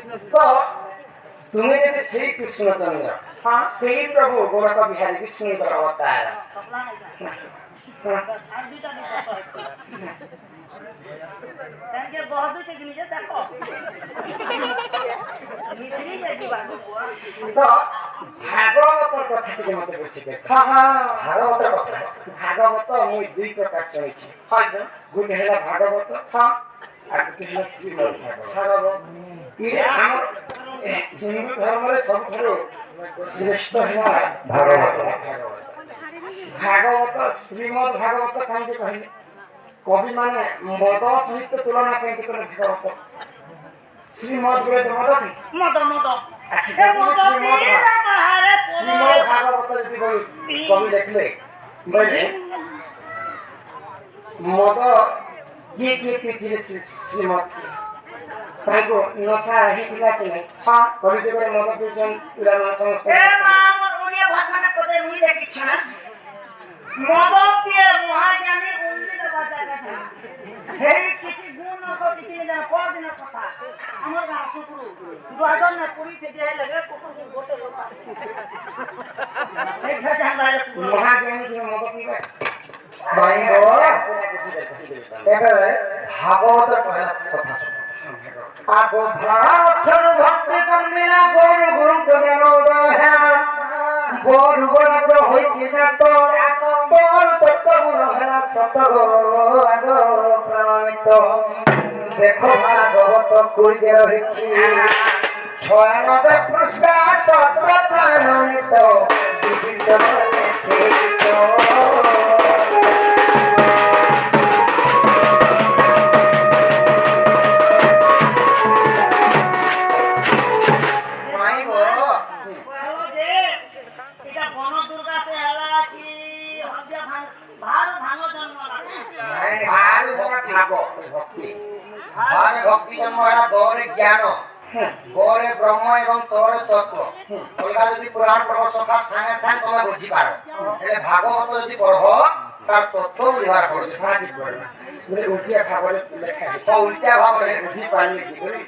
तो तुम्हें यदि श्री कृष्ण चंद्र हाँ श्री प्रभु गोरख बिहारी विष्णु अवतार तो भागवत कथा टिके मते बुझिबे हां हां भागवत कथा भागवत मु दुई प्रकार सुनिछि हां गुण हेला भागवत हां आ गुण श्रीमद् भागवत ये हम हिंदू धर्म रे सबथरो श्रेष्ठ हेला भागवत भागवत श्रीमद् भागवत काहे कहले कवि माने मद सहित तुलना काहे करे भागवत श्रीमद् गुरे मद मद श्रीमद् भागवत यदि कवि लिखले बोले मद ये श्रीमद् ताको नशा है पिला के नहीं हां कवि जे मद पिछन पूरा समस्त ए मां ओडिया भाषा में पते नहीं देखि छ मद के महाज्ञानी उन्नी बाजा का हे किछि गुण को किछि ने जान पर दिन कथा हमर गां सुपुरु दुआदन ने पूरी थे जे लगे कुकुर गोटे लोटा एक हजार बारे महाज्ञानी के मद पीबे भाई हो एबे भागवत कहला कथा आगो भाथन भक्ति कमिला गुरु गुरु को ज्ञानोदय है गुरु गुरु को होइछि ना तो बोल तत्व गुण है सतगो आगो प्रमाणित देखो भागवत कुजे रहिछि 96 पृष्ठ सत्र प्रमाणित विश्व भक्ति जन्म गौरे ज्ञान गौरे ब्रह्म एवं तोर तत्व अलगा यदि पुराण पढ़ो सका संगे संग तुम बुझी पारो एले भागवत यदि पढ़ो तार तत्व व्यवहार कर साजित करना बोले उल्टिया भागवत लेखा है तो उल्टिया भागवत बुझी पानी की बोली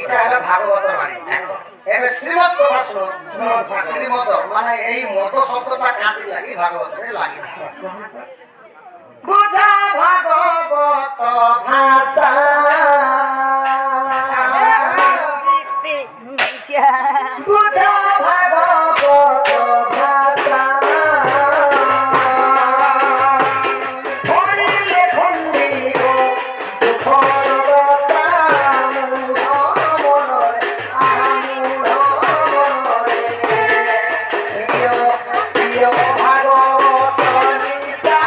इटा है भागवत वाणी एबे श्रीमद् कथा सुनो श्रीमद् माने एही मत शब्दटा काटी लागि भागवत रे लागि बुझा भागवत भाषा बुझा भागवत भाषा पढ़िले खंडियो दुखर बसा मनरे आमूढ़ मनरे भागवत निशा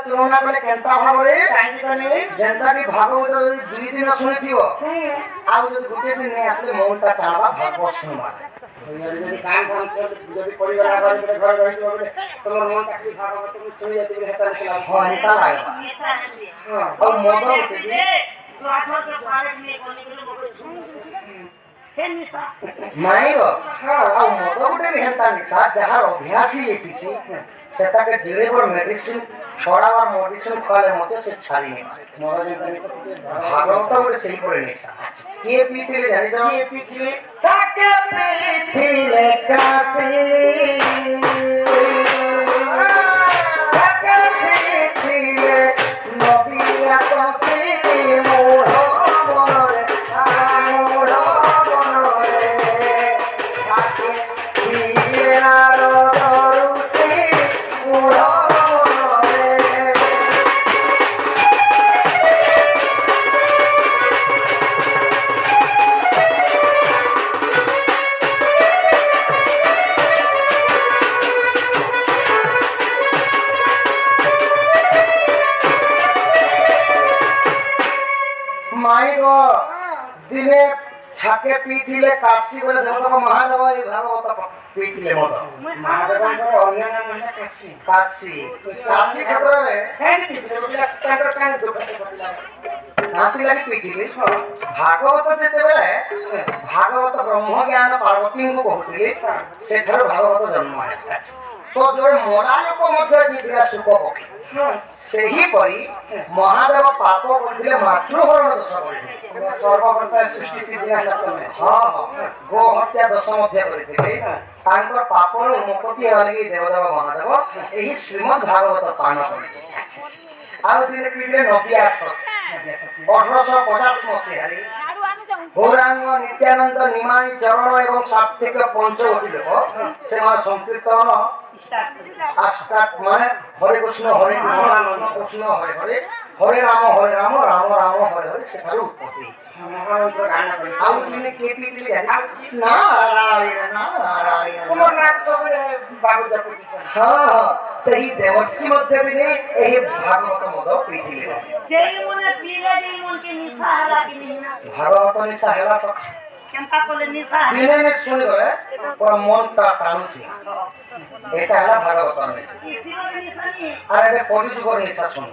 तुलना कले केनता भाबरे जेंता की भागवत दुई दिन सुनिथिबो आ जदि गोटे दिन नै आसले मौनता टाणबा भागवत सुनबा यदि कान काम जदि परिवार घर रहितो बोले तमर मन ताकि भागवत तुम सुनि जति हेता होला हेता लागे हां और मदो से तो आछर के सारे में कोनी कोनी मको सुन हे निशा माइरो हां और मदो गोटे हेता निशा जहार अभ्यासी लेतिसी सेटा के जिरेबर मेडिसिन छोड़ावा मेडिसिन खाले मते से छाड़ी मोरा जे भागवत बोले सही पड़े निशा के पीथिले जानि जाओ के पीथिले चाके पीथिले कासे चाके पीथिले नबिया तोसे मोर मोरे आमोर मोरे चाके पीला रो दरुसे मोर ତାକେ ପିଇଥିଲେ କାଶୀ ବୋଲେ ଦେବଦେବ ମହାଦେବ ଏଇ ଭାଗବତ ପିଇଥିଲେ ମଦ। ମହାଦେବଙ୍କର ଅନ୍ୟ ନାମ ହେଲା କାଶୀ। କାଶୀ କାଶୀ କ୍ଷେତ୍ରରେ ତାଙ୍କର କାହିଁ ଦୁଃଖ ସେ କରିଲା କାନ୍ତି ଲାଗି ପିଇଥିଲେ। ଭାଗବତ ଯେତେବେଳେ ଭାଗବତ ବ୍ରହ୍ମ ଜ୍ଞାନ ପାର୍ବତୀଙ୍କୁ କହୁଥିଲେ ସେଠାରୁ ଭାଗବତ ଜନ୍ମ ହେଲା। ତ ଯୋଉ ମରା ଲୋକ ମଧ୍ୟ ଦେଇଥିଲା ସୁଖ ପକ୍ଷୀ ସେହିପରି ମହାଦେବ ପାପ କରିଥିଲେ ମାତୃହରଣ ଦୋଷ କରିଥିଲେ। ସର୍ବପ୍ରଥମେ ସୃଷ୍ଟି ସିଦ୍ଧି ହେଲା ସମୟ। ହଁ ଗୋ ହତ୍ୟା ଦୋଷ ମଧ୍ୟ କରିଥିଲେ। ତାଙ୍କର ପାପରୁ ମୁକ୍ତି ହେବା ଲାଗି ଦେବଦେବ ମହାଦେବ ଏହି ଶ୍ରୀମଦ୍ ଭାଗବତ ପାନ କରିଥିଲେ। ଆଉ ଦିନେ ପିଇଲେ ନଦିଆ ଶଶୀ 1850 ମସିହାରେ ଗୌରାଙ୍ଗ ନିତ୍ୟାନନ୍ଦ ନିମାଇ ଚରଣ ଏବଂ ସାତ୍ଵିକ ପଞ୍ଚବଟୀ ଲୋକ ସେମାନେ ସଂକୀର୍ତ୍ତନ ମାନେ ହରେ କୃଷ୍ଣ ହରେ କୃଷ୍ଣ କୃଷ୍ଣ ହରେ ହରେ ହରେ ରାମ ରାମ ରାମ ହରେ ହରେ ସେଠାରୁ ଉତ୍ପତ୍ତି। ଆଉ ଦିନେ କିଏ ପିଇଥିଲେ ନାରାୟଣ ସେହି ଦେବର୍ଷି ମଧ୍ୟ ଦିନେ ଏହି ଭାଗବତ ମଦ ପିଇଥିଲେ। ଭାଗବତ ନିଶା ହେଲା ଦିନେ ଶୁଣିଗଲେ ପୁରା ମନଟା ଟାଣୁଛି। ଏଇଟା ହେଲା ଭାଗବତ ନିଶା। ଆରେ ଏବେ କଳିଯୁଗର ନିଶା ଶୁଣ।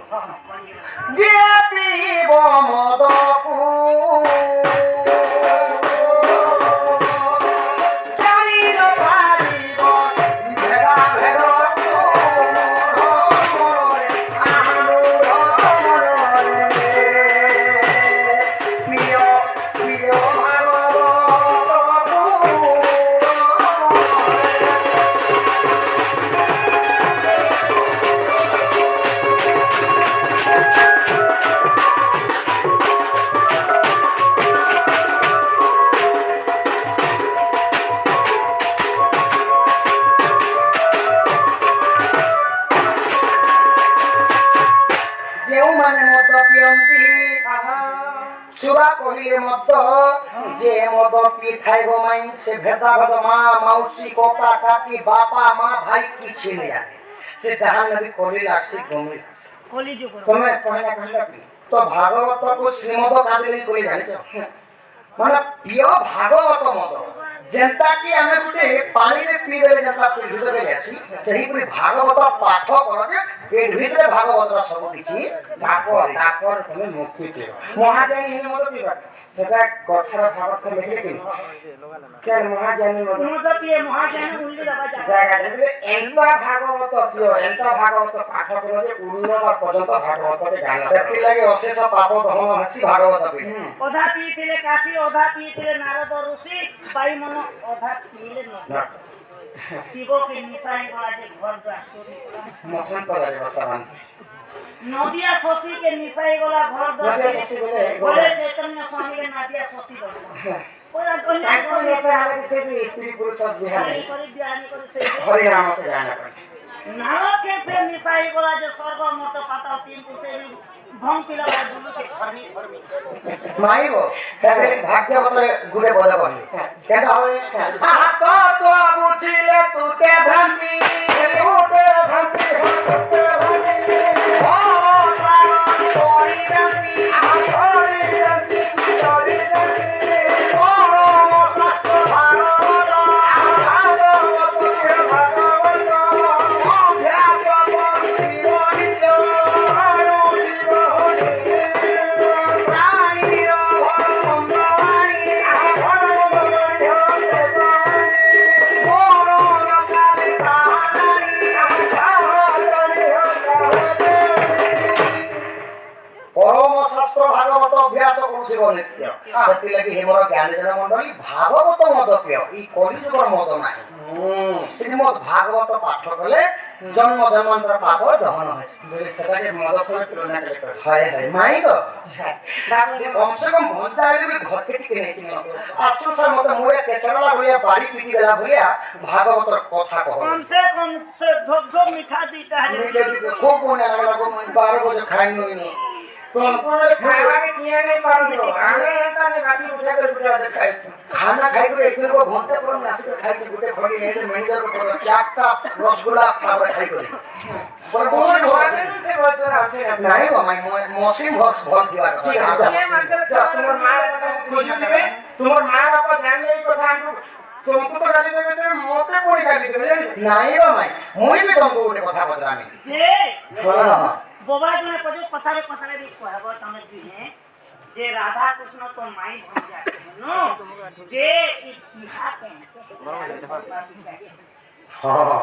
ଯେ ପିଇବ ମଦକୁ କହିଲେ ମଦ ଯେ ମଦ ପିଇ ଖାଇବ ମାଇଁ ସେ ଭେଦାଭେଦ ମା ମାଉସୀ କକା କାକି ବାପା ମା ଭାଇ କିଛି ନେଇ ଆନେ ସେ ଡାହାଣ ବି କଲି ଲାସି ଗମି ତମେ କହିଲା କହିଲା ତ ଭାଗବତକୁ ଶ୍ରୀମଦ କାନ୍ଦିଲି କହି ଜାଣିଛ ମାନେ ପ୍ରିୟ ଭାଗବତ ମଦ ଯେନ୍ତା କି ଆମେ ଗୋଟେ ପାଣିରେ ପିଇଦେଲେ ଯେନ୍ତା ଭିତରେ ଆସି ସେହିପରି ଭାଗବତ ପାଠ କର ଯେ ଏ ଭିତରେ ଭାଗବତର ସବୁ କିଛି ତାପରେ ତମେ ମୁକ୍ତି ପିଅ। ମହାଜ୍ଞାନୀ ହେଲେ ମଦ ପିଇବା ସେଟା କଥାର ଭାବାର୍ଥ ଲେଖିଲେ କି କେন ମହାଜ୍ଞାନୀ ମଦ ପିଏ ମହାଜ୍ଞାନୀ ଉଲ୍ଲି ଦବା ଜାଗା ଏନ୍ତା ଭାଗବତ ପିଅ ଏନ୍ତା ଭାଗବତ ପାଠ କର ଯେ ଉନ୍ନତ ପର୍ଯ୍ୟନ୍ତ ଭାଗବତରେ ଜ୍ଞାନ ସେଥିଲାଗି ଅଶେଷ ପାପ ଦହନ ହାସି ଭାଗବତ ପିଏ। ଅଧା ପିଇଥିଲେ କାଶୀ ଅଧା ପିଇଥିଲେ ନାରଦ ଋଷି ବାଇ ମନ ଅଧା ପିଇଲେ ଶିବ କେ ମିଶାଇ ଗଲା ଯେ ଘର ଦ୍ୱାର ମସନ କରାଯିବ ସାମାନ নদিয়া শশীকে মিশাই গলা ঘর নদিয়া শশী বলে ঘরে চৈতন্য স্বামীকে নদিয়া শশী বলে ওরা কইলা তাকো নেশা লাগে সে স্ত্রী পুরুষ সব বিহারি করে বিহানি করে সে হরি রামকে জানা করে নারদকে ফের মিশাই গলা যে স্বর্গ মত পাতাল তিন পুষে ভং পিলা দুলুকে ধর্মী ধর্মী মাইব সেতে ভাগ্যবতরে গুড়ে বলে বলে কেদা হবে হাত তো বুঝিলে তুতে ভ্রান্তি তুতে ভ্রান্তি তুতে ভ্রান্তি ও সারণ তোরি ভ্রান্তি তোরি ভ্রান্তি তোরি ভ্রান্তি পরম শাস্ত্র ভাগবত ভাগবত ভাগবত অভ্যাস ভক্তি বনিত ভাগবত অভ্যাস করুথিব নিত্য সেতিলাগি হেমর জ্ঞানীজন মণ্ডলী ভাগবত মদ পিয় এই কলিযুগর মদ নাই শ্রীমদ ভাগবত পাঠ কলে জন্ম জন্মান্তর পাপ দহন হয় বলে সেটাকে মদ সঙ্গে তুলনা করে হয় হয় মাই গো কমসে কম ঘন্টা আগে भी घर के टिके नहीं আসল স্যার মত মোরে কেচড়া ভলিয়া বাড়ি পিটি গলা ভলিয়া ভাগবতর কথা কহ कम से धोप मिठा दीता है খুব মনে লাগলা গো 12 বজে খাই নই तुमको खाना के किया नहीं पारो आगे एंता ने बासी उठा कर खाइस खाना खाई को एक दिन को घंटे पर में आसी खाई के गुटे खड़ी है मैनेजर को चारटा रसगुल्ला खाबर खाई करे पर बहुत होते से बस आछे नहीं वो मैं मौसम बहुत दिवा ठीक है तुम्हार मां खोज दिबे तुम्हार मां बाप जान ले कथा हमको तुमको तो गाली देबे तो मोते कोई गाली देबे नहीं वो मैं मुई भी तुमको गुटे कथा बतरामी जे हां बोबा जने पजे पथारे भी कहबो तमे दिने जे राधा कृष्ण तो माई बन जाए नो जे इतिहास है हां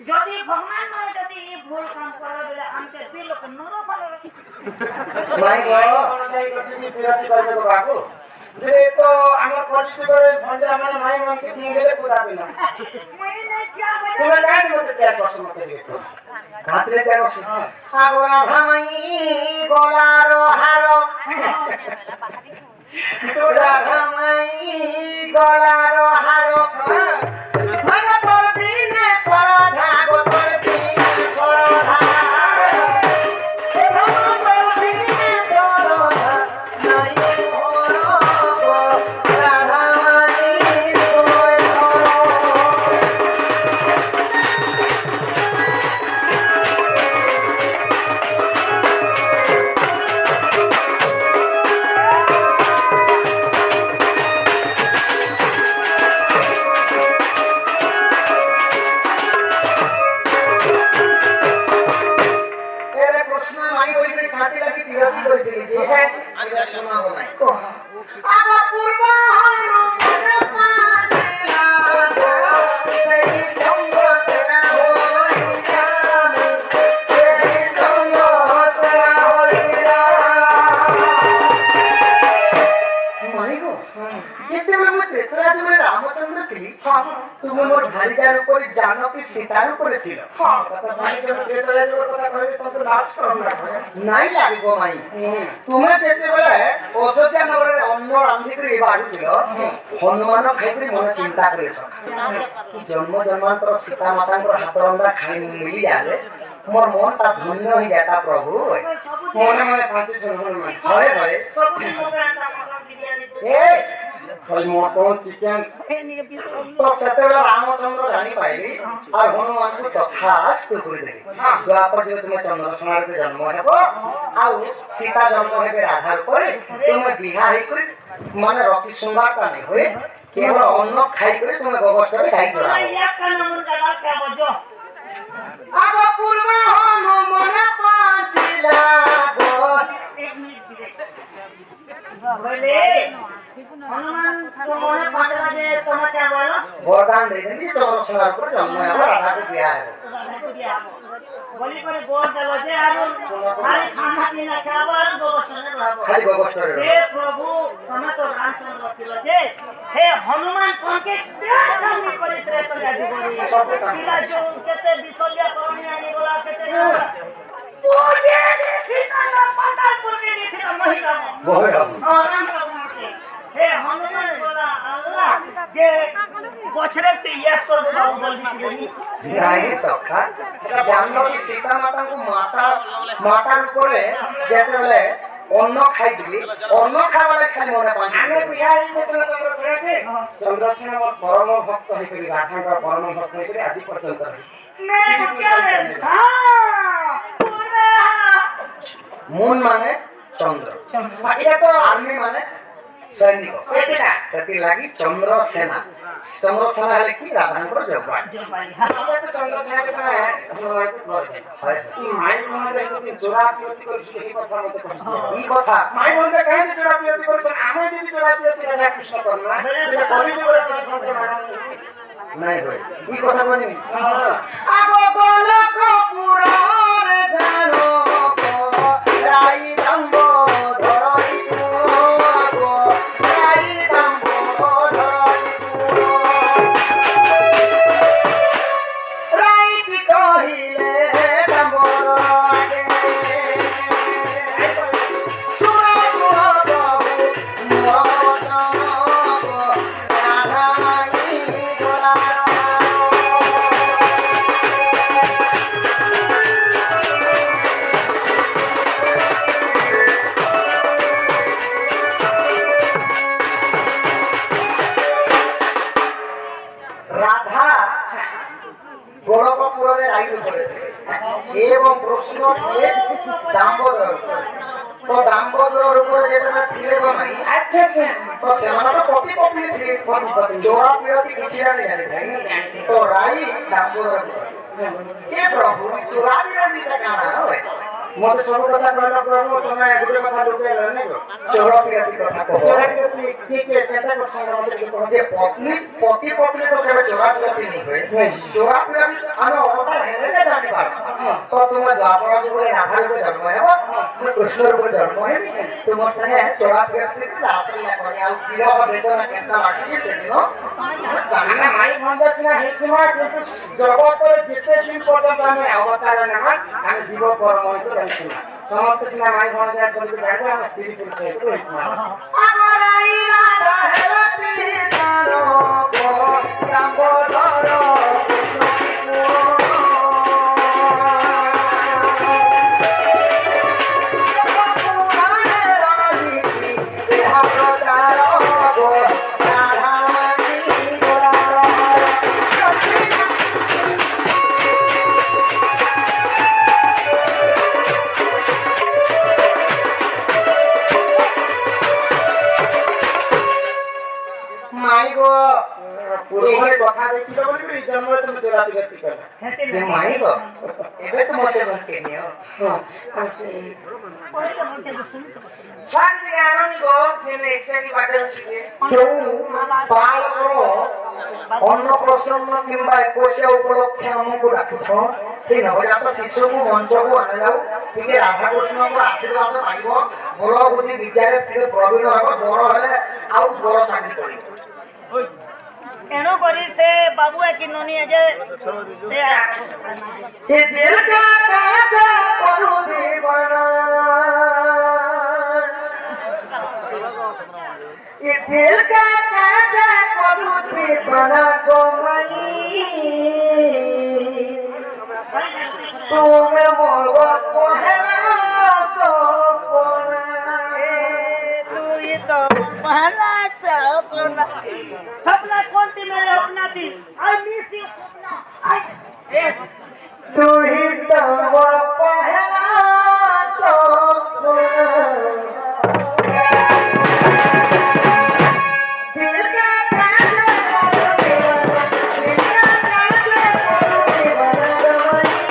যদি ভগবান মানে যদি এই ভুল কাম করে বলে আমকে দিল লোক নরো ভালো मैं गो যাই করতে বিরতি করবে তো বাবু যে তো আমার কলিতে করে ভঞ্জা আমার মাই মনকে দিয়ে গেলে কুদাবে না মই না যা বলে তোমার কাজ মতে ক্যাশ বসে মতে দিয়েছো हातले देखो सागोरा भाई गोलारो हारो তোরা ভাই গোলারো হারো ভাগ তোর দিনে সরধা গো তোর দিনে সরধা তোর দিনে সরধা নাই ওরো গো রাধা মাই সোয় ধরো এরে প্রশ্ন নাই ওইখানে কাটে লাগি বিরতি কইছিলি যে আমি শোনাবো নাই আগা পূর্ব হনু মন পাছিলা সেই জঙ্গ সেনা হইলা সেই জঙ্গ সেনা হইলা মাই গো যেতেବେଳେ ମୁଁ ତ୍ରେତରାଜରେ ରାମଚନ୍ଦ୍ର ଥିଲି ତୁମେ ମୋର ଭାରିଜାର ଉପରେ ଜାନକୀ ସୀତାର ଉପରେ ଥିଲ ହଁ କଥା ଜାଣି କେବେ ଦେତ ଯାଇ କଥା କହିବି ତମକୁ ନାଶ କରନା ନାଇଁ ଲାଗିବ ମାଇ ତୁମେ ଯେତେବେଳେ ଅଯୋଧ୍ୟା ନଗରରେ ଅନ୍ନ ରାନ୍ଧିକରି ବାଢୁଥିଲ ହନୁମାନ ଖାଇକରି ମନ ଚିନ୍ତା କରିଛ ଜନ୍ମ ଜନ୍ମାନ୍ତର ସୀତା ମାତାଙ୍କର ହାତ ରନ୍ଧା ଖାଇ ମିଳିଯାଲେ ମୋର ମନଟା ଧନ୍ୟ ହେଇଯାତା ପ୍ରଭୁ ମନେ ମନେ ପାଞ୍ଚ ଛଅ ମାନେ ହଏ ହଏ সব মোগরাটা মগর বিরিয়ানি ଏ ଖାଲି ମଟନ ଚିକେନ নিয়ে বিসল ତ ସେତେବେଳେ ରାମଚନ୍ଦ୍ର ଜାଣିପାରିଲି ଆଉ ହନୁମାନଙ୍କୁ ତଥାସ୍ତୁ କରିଦେଲି ଦ୍ୱାପର ଯୁଗ ତୁମେ ଚନ୍ଦ୍ରସେନାରେ ଜନ୍ମ ହେବ ଆଉ ସୀତା ଜନ୍ମ ହେବେ ରାଧା ରୂପରେ ତୁମେ ବିହା ହେଇକରି ମାନେ ରତି ଶୃଙ୍ଗାରଟା ନାଇଁ ହୁଏ କେବଳ ଅନ୍ନ ଖାଇକରି ତୁମେ ଗୋବର୍ଷରେ ଗାଈ ଚରାବ ইয়া কানা মন কাটা কে বজো আগ পূর্ব হনু মন পাছিলা গো এক মিনিট দিলে বলে হনুমান তো মনে পাঁচলা যে তোমরা কে বলো বরদান ଦେଇଛନ୍ତି ଚନ୍ଦ୍ରସେନାର ଉପରେ ଜନ୍ମ ହେବ ରାଧାକୁ ବିହା ହେବ বলি করে গোল দেব যে আর খালি খানা পিনা খাবো আর গোবর্ষণে রহবো ଖାଲି ଗୋବର୍ଷରେ হে প্রভু তুমি তো রামচন্দ্র ছিল যে হে হনুমান তোমাকে প্রাণ সামনে করে ত্রেত যাবি বলি পিলা যে কেতে বিসলিয়া করনি আনি বলা কেতে না তুজে দেখি না পাতালপুর কে দেখি না মহিলা বহে রাম রামকে হে হনুমান বলা আল্লাহ যে বছরে তো ইয়াস করবে বাবু বলবি কি ନାହିଁ ସଖା ଜାନକୀ ସୀତା ମାତାଙ୍କୁ ମାତା ରୂପରେ ଯେତେବେଳେ ଅନ୍ନ ଖାଇଥିଲି ଅନ୍ନ ଖାଇବାରେ ଖାଲି ମନେ ପାଣି ଆମେ ବିହାର ହେଇଛେ ଚନ୍ଦ୍ରସେନାକେ ଚନ୍ଦ୍ରସେନା ମୋର ପରମ ଭକ୍ତ ହେଇକରି ରାଧାଙ୍କ ପରମ ଭକ୍ତ ହେଇକରି ଆଜି ପର୍ଯ୍ୟନ୍ତ ମୁନ୍ ମାନେ ଚନ୍ଦ୍ର ଏଇଟା ତ ଆର୍ମି ମାନେ ସୈନିକ ସେଥିଲାଗି ଚନ୍ଦ୍ରସେନା ଚନ୍ଦ୍ରସେନା ହେଲେ କି ରାଧାଙ୍କର ଯୋଗବାଣୀ ଆମେ ତ ଚନ୍ଦ୍ରସେନାକେ ତମେ ମାଇ ମନରେ ଚୋରା ପିଅତି କରିଛୁ ଏହି କଥା ମତେ କହିଦିଅ ଇ କଥା ମାଇ ମନରେ କାହିଁକି ଚୋରା ପିଅତି କରୁଛ ଆମେ ଯଦି ଚୋରା ପିଅତି ରାଧା କୃଷ୍ଣ କରୁନା ସେଟା କଲିଯୁଗରେ ନାଇଁ ହୁଏ ଇ କଥା କହିବି ହଁ ଆଗ ଗୋଲକ ପୁରରେ ଜାনো ରାଇ ଦମ୍ବ ଧରଇ ପୁଅ ରାଇ ଦମ୍ବ ଧରଇ ପୁଅ ରାଇ କି କହିଲେ ଦମ୍ବର ଆଗେ ଶୁଣ ଶୁଣ ପ୍ରଭୁ ମୋର ଚମକ ରାଧା ମାଇ ଗୋଲାର গোলকপুরের আইন করেছে এবং প্রশ্ন দাম্পত্যর তো দাম্পত্যর উপরে যেটা ଥିଲେ নাই আচ্ছা আচ্ছা তো ସେମାନେ ତ ପତି ପତ୍ନୀ ଥିଲେ ଚୋରା ପିରତି କିଛି ଜାଣିଥାଏ ତ ରାଇ ଦାମ୍ପତ୍ୟ ଏ ପ୍ରଭୁ ଚୋରା ପିରତିଟା କାଣା ହୁଏ মতে সব কথা কইলা প্রভু তুমি গুটে কথা লুকাইল নাই গো ଚୋରା ପିରତି କଥା କହ চোরা কি কেতে কথা মতে কি যে পতি পত্নী তো কেবে চোরা পিরতি নি ହୁଏ ଚୋରା ପିରତି ଆମେ ଅବତାର ହେଲେ ଜାଣିପାରୁ ତ ତୁମେ ଦ୍ୱାପର ଯୁଗରେ ରାଧା ରୂପେ ଜନ୍ମ ହେବ ମୁଁ କୃଷ୍ଣ ରୂପେ ଜନ୍ମ ହେବି ତୁମର ସାଙ୍ଗେ ଚୋରା ପିରତି ରାସଲୀଳା କରି ଆଉ ବିରହ ବେଦନ କେନ୍ତା ଆସିକି ସେଦିନ ଆମେ ମାଇ ଭଣ୍ଡସିନା ହେଇଥିମା କିନ୍ତୁ ଜଗତରେ ଯେତେ ଦିନ ପର୍ଯ୍ୟନ୍ତ ଆମେ ଅବତାର ନେମା ଆମେ ଜୀବ ପରମ ହେଇଥିମା ସମସ୍ତେ ସିନା ମାଇ ଭଣ୍ଡା କରିକି ଯାଇବେ ଆମେ ସ୍ତ୍ରୀ ପୁରୁଷ ହେଇଥିମା ଆମର ଆଇ ରାଧା ହେଲତି ସାର ଦାମ୍ପତ୍ୟର মাই গো পুরো কথা দেখিল বলি এই জন্মরে তুমি চোরা বিরতি কলা যে মাইব ଏବେ ତ ମତେ ଭଟକେନି ଛାଡ଼ି ଆଣନି ଗো ଫେନେ ଏକ୍ସେଲି ବାଟରେ ଅଛି ଯୋଉ ବାଳକର ଅନ୍ନପ୍ରସନ୍ନ କିମ୍ବା ଏକୋଇଶିଆ ଉପଲକ୍ଷେ ଆମକୁ ଡାକୁଛ ସେଇ ନବଜାତ ଶିଶୁକୁ ମଞ୍ଚକୁ ଆଣାଯାଉ ଟିକେ ରାଧାକୃଷ୍ଣଙ୍କ ଆଶୀର୍ବାଦ ପାଇବ ବଳ ବୁଦ୍ଧି ବିଦ୍ୟାରେ ଟିକେ ପ୍ରବୀଣ ହେବ ବଡ଼ ହେଲେ ଆଉ ବଡ଼ ଚାକିରି କରିବ एनो करी से बाबू है कि नोनी है जे से ये दिल का काजा परू दीवाना ये दिल का काजा परू दीवाना कोमली तुम मोर पहला सपना तू ये तो पहला सपना सपना कौन थी मेरे अपना थी आई मिस यू सपना आई तू ही तो पहला सपना दिल का काजा परू दीवाना दिल का काजा परू दीवाना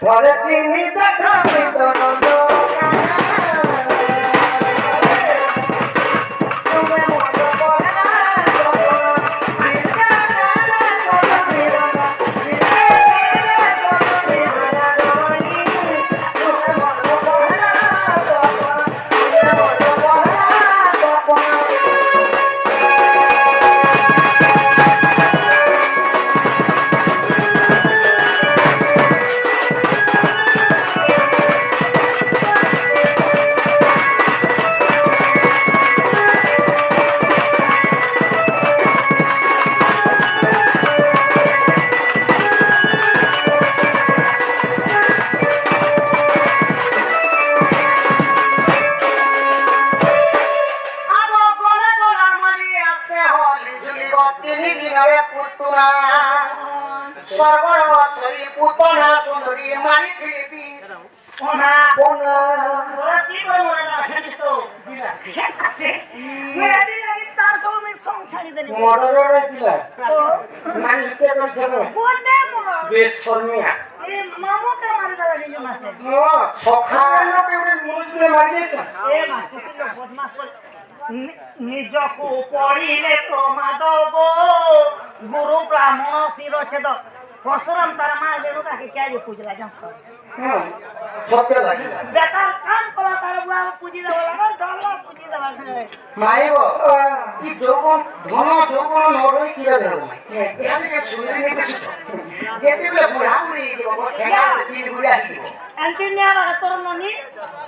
What a teeny that coming down the Putana সুন্দরী মারি দিবি সোনা বোনা बोला की करो ना तो दिला क्या से मेरा दिल लगी तो তার সব আমি সং ছাড়ি দেনি মডারে কিলা তো মানে ইতে করছে তো কোনটা মো বেশ শর্মিয়া এ মামু কে মারি দাদা নিজে মাতে ও সখানো কেবল মুসলে মারিছে এ মাতে বদমাস বল নিজকু পড়িলে প্রমাদ গো গুরু ব্রাহ্মণ শিরচ্ছেদ পরশুরাম তার মা রেণুকাকে কে পুজলা জানছ হ্যাঁ সত্য লাগে বেকার কাম করা তার বুয়া পুজি দেওয়া না ডলা পুজি দেওয়া মাইব কি যৌবন ধন যৌবন নরই চিরা দেব এখানে যে সুন্দরী নিয়ে বসেছ যেতেবেলে বুড়া বুড়ি যাব ঠেঙ্গা তিন গুড়ি আসি দিব এন্তি নিয়া বাগা তোর ননি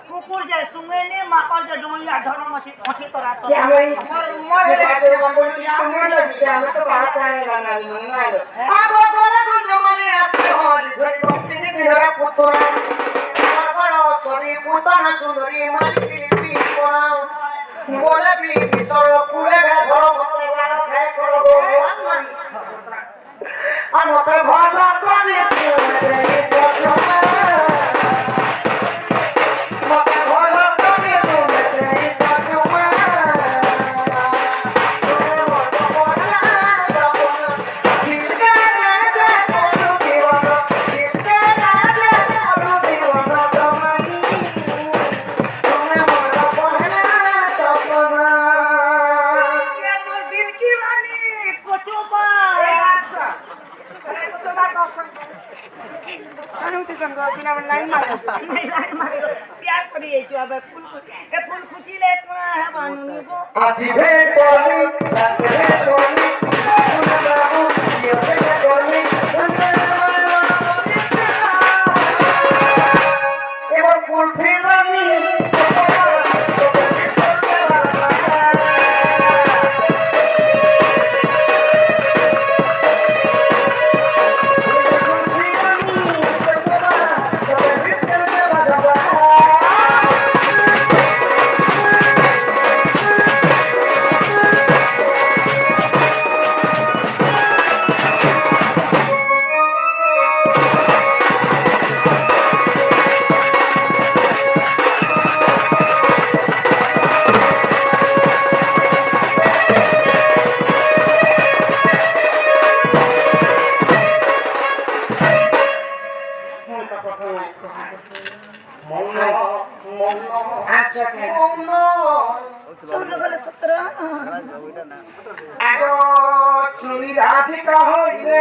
কুকুর যায় সুঙ্গে নে মাকড় যায় ডুমলিয়া ধন মছি মছি তোরা তো আমি মরে যাবে বলি আমরা আমি তো ভাষা না না না আগো তোরা তো জমানে আসে হলি ধরি ভক্তি দিরা পুতরা বড় সরি পুতনা সুন্দরী মালিকি পিপনা গোলাপি কিশোর কুলে ঘর আমাকে ভালো করে আধি ভেটলি ভেটলি বাবু জিও ভেটলি এবার কুলফি রানী সুবিধাধিকা হইলে